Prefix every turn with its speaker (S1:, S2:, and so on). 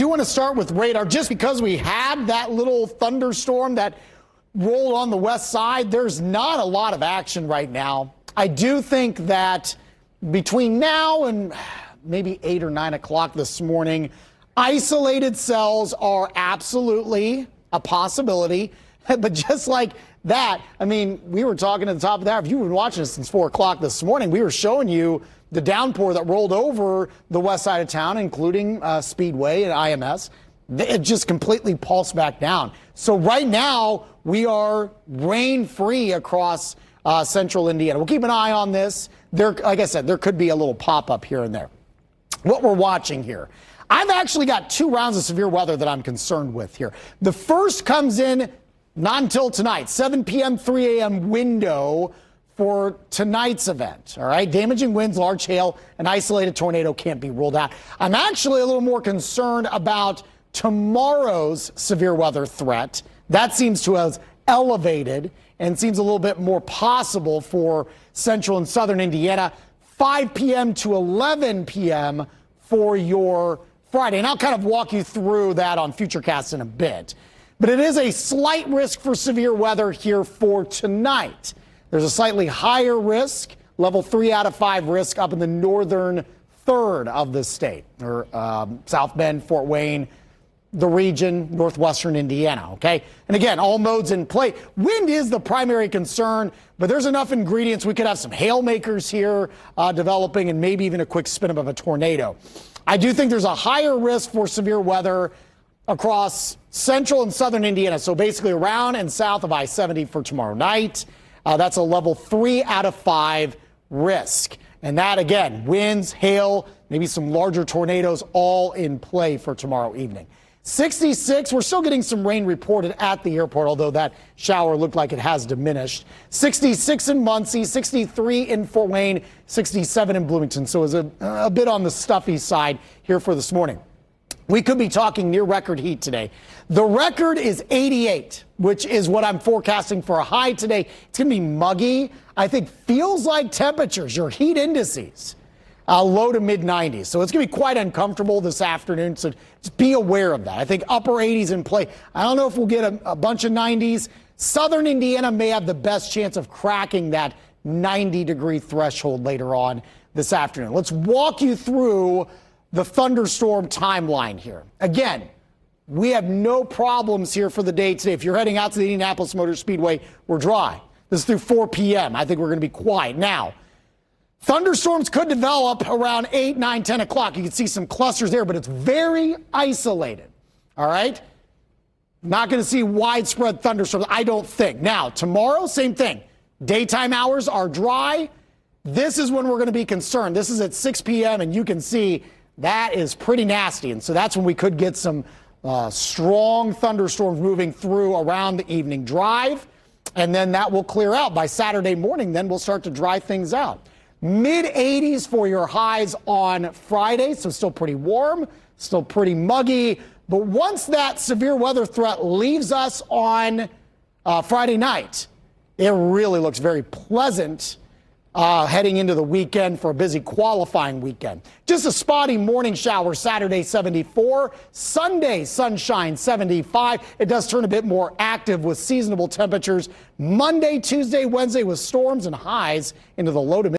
S1: do want to start with radar just because we had that little thunderstorm that rolled on the west side. There's not a lot of action right now. I do think that between now and maybe 8 or 9 o'clock this morning, isolated cells are absolutely a possibility. But just like that, I mean, we were talking at the top of the hour. If you've been watching us since 4 o'clock this morning, we were showing you the downpour that rolled over the west side of town, including Speedway and IMS. It just completely pulsed back down. So right now, we are rain-free across central Indiana. We'll keep an eye on this. Like I said, there could be a little pop-up here and there. What we're watching here, I've actually got 2 rounds of severe weather that I'm concerned with here. The first comes in not until tonight, 7 p.m., 3 a.m. window for tonight's event. All right, damaging winds, large hail, an isolated tornado can't be ruled out. I'm actually a little more concerned about tomorrow's severe weather threat. That seems to have elevated and seems a little bit more possible for central and southern Indiana. 5 p.m. to 11 p.m. for your Friday. And I'll kind of walk you through that on Futurecast in a bit. But it is a slight risk for severe weather here for tonight. There's a slightly higher risk, level 3 out of 5 risk up in the northern third of the state, or South Bend, Fort Wayne, the region, northwestern Indiana, okay? And again, all modes in play. Wind is the primary concern, but there's enough ingredients. We could have some hail makers here developing and maybe even a quick spin up of a tornado. I do think there's a higher risk for severe weather across central and southern Indiana, so basically around and south of I-70 for tomorrow night. That's a level 3 out of 5 risk. And that, again, winds, hail, maybe some larger tornadoes all in play for tomorrow evening. 66, we're still getting some rain reported at the airport, although that shower looked like it has diminished. 66 in Muncie, 63 in Fort Wayne, 67 in Bloomington. So it's a bit on the stuffy side here for this morning. We could be talking near record heat today. The record is 88, which is what I'm forecasting for a high today. It's going to be muggy. I think feels like temperatures, your heat indices, low to mid 90s. So it's going to be quite uncomfortable this afternoon. So just be aware of that. I think upper 80s in play. I don't know if we'll get a bunch of 90s. Southern Indiana may have the best chance of cracking that 90-degree threshold later on this afternoon. Let's walk you through the thunderstorm timeline here. Again, we have no problems here for the day today. If you're heading out to the Indianapolis Motor Speedway, we're dry. This is through 4 p.m. I think we're going to be quiet. Now, thunderstorms could develop around 8, 9, 10 o'clock. You can see some clusters there, but it's very isolated. All right? Not going to see widespread thunderstorms, I don't think. Now, tomorrow, same thing. Daytime hours are dry. This is when we're going to be concerned. This is at 6 p.m., and you can see that is pretty nasty. And so that's when we could get some strong thunderstorms moving through around the evening drive. And then that will clear out by Saturday morning. Then we'll start to dry things out. Mid 80s for your highs on Friday. So still pretty warm, still pretty muggy. But once that severe weather threat leaves us on Friday night, it really looks very pleasant heading into the weekend for a busy qualifying weekend. Just a spotty morning shower Saturday, 74. Sunday, sunshine, 75. It does turn a bit more active with seasonable temperatures. Monday, Tuesday, Wednesday with storms and highs into the low to mid